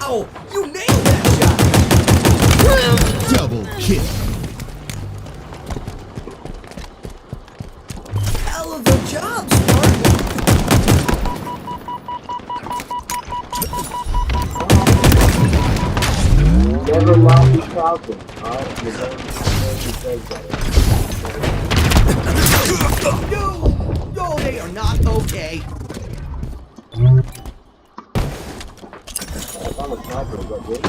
Wow! You nailed that shot! Double kill. Hell of a job, Spartan! Never lost the Falcon. Alright, No, they are not okay. I found a sniper, is that good?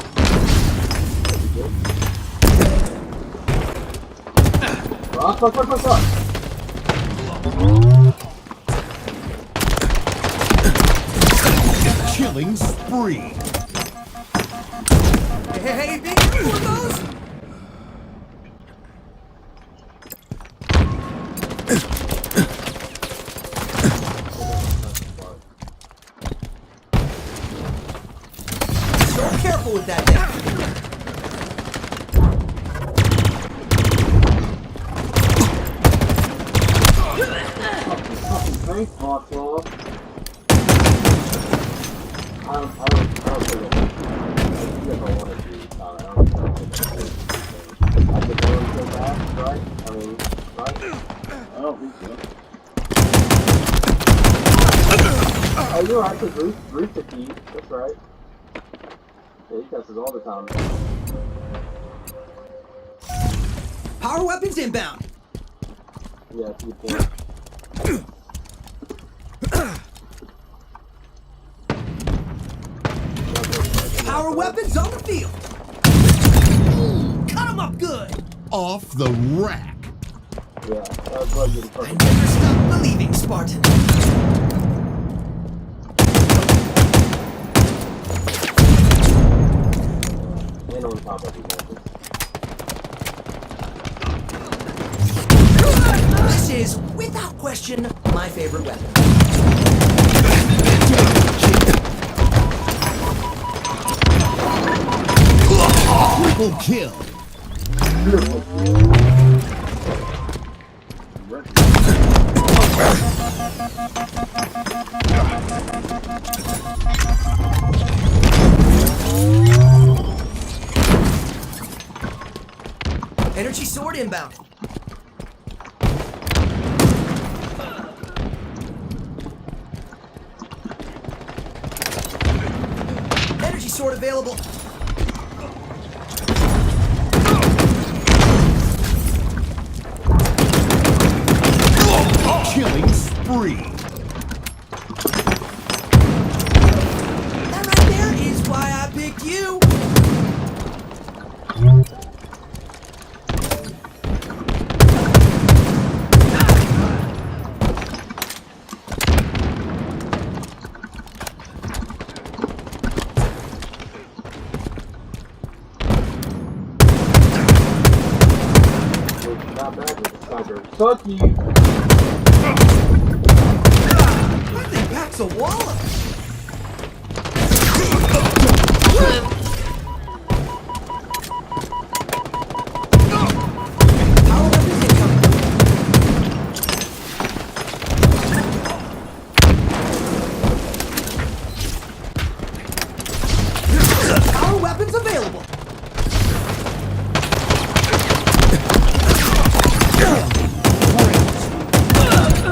Fuck. Killing spree. Hey, big one of those? So careful with that thing. Thanks, Hawthorne. I don't think I want to do I don't I could go so fast, right? I mean, right? I don't think so. Oh, you're right, because Bruce the key. That's right. Yeah, he passes all the time. Power weapons inbound. Yeah, that's a good point. Power weapons on the field. Cut them up good. Off the rack. Yeah, that was what you I never stop believing, Spartan. And on top of it, This is, without question, my favorite weapon. Triple kill. Energy sword inbound. Energy sword available. Killing spree. That right there is why I picked you. not bad with the sniper. Fuck you! That thing packs a wallop. Power weapons incoming. Power weapons available.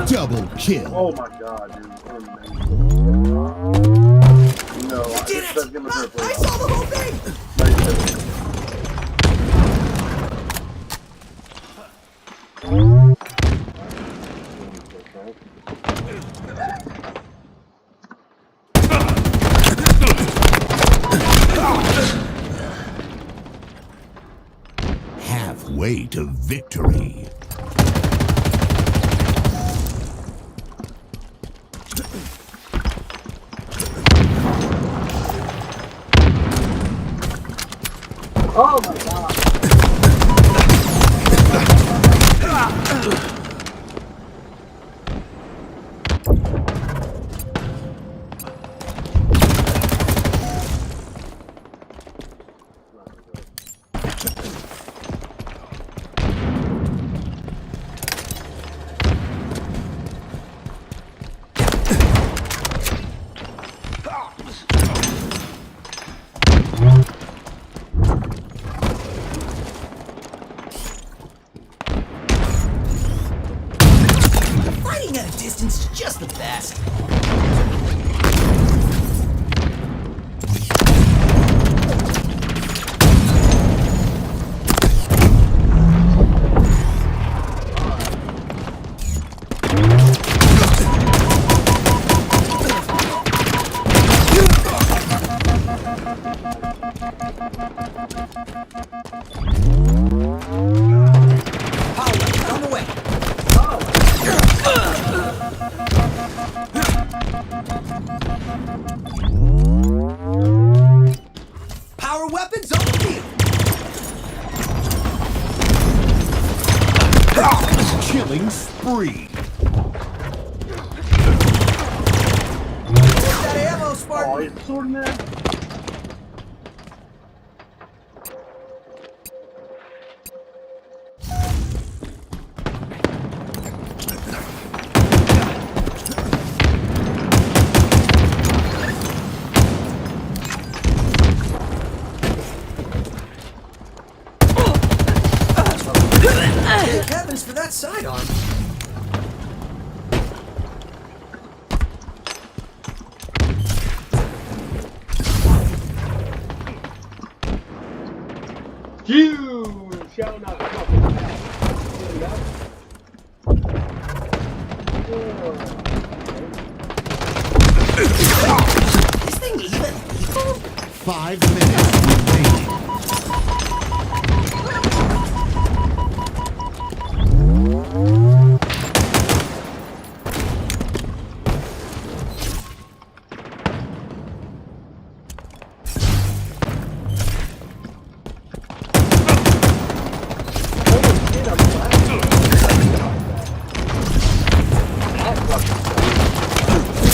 Double kill. Oh my god, dude. No, You did it! that's gonna hurt. I saw the whole thing! Halfway to victory. Oh my god. fast. Power weapons on the way. Power weapons on the field. Killing spree. Get that ammo, Oh, Spartan. he's sword in there. Thank heavens for that sidearm. You shall not come back. This thing even lethal? 5 minutes remaining.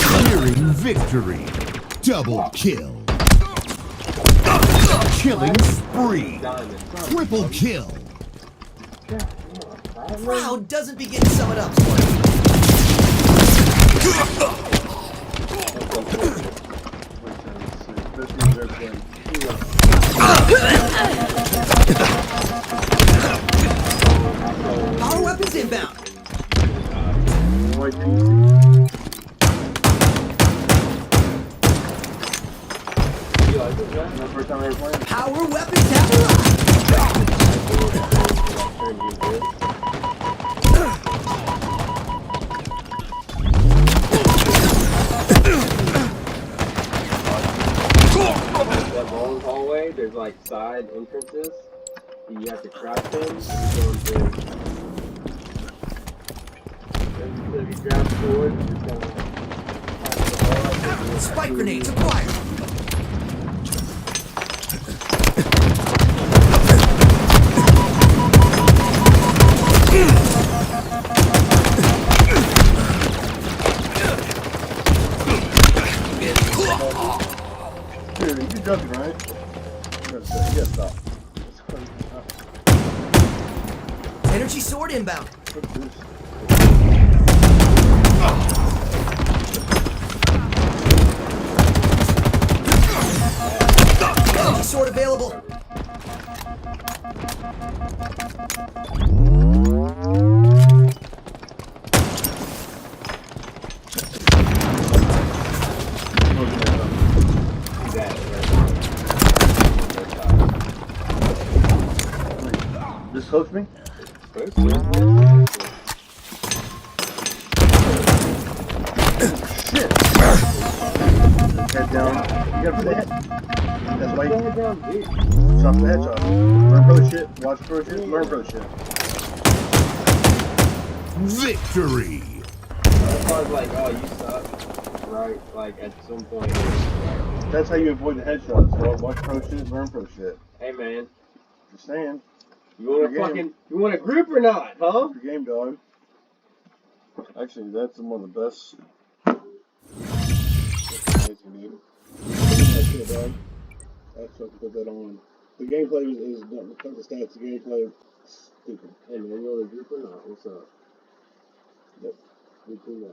Clearing victory. Double kill. Killing spree. Triple kill. Crowd doesn't begin to sum it up, Spartan. Power weapons inbound. Power weapons have arrived. That long hallway, there's like side entrances. You have to crouch them. And you go into. And if you grab forward, you just gotta. Spike grenades acquired. Dude, you're joking, right? You gotta stop. Energy sword inbound. What's this? Energy sword available. This hooked me? Shit! Head down. You gotta put the head. That's why you chop the head chop. Learn pro shit. Watch pro shit. Learn pro shit. Victory. I was like, oh, you suck. Right? Like, at some point. That's how you avoid the headshots. Bro. Watch pro shit. Learn pro shit. Hey, man. Just saying. You want to fucking. You want a group or not, huh? Your game, dog. Actually, that's one of the best. That's it, dog. I have to put that on. The gameplay is not because the stats. The gameplay is stupid. Hey, man, you want a group or not? What's up? Yep. We can,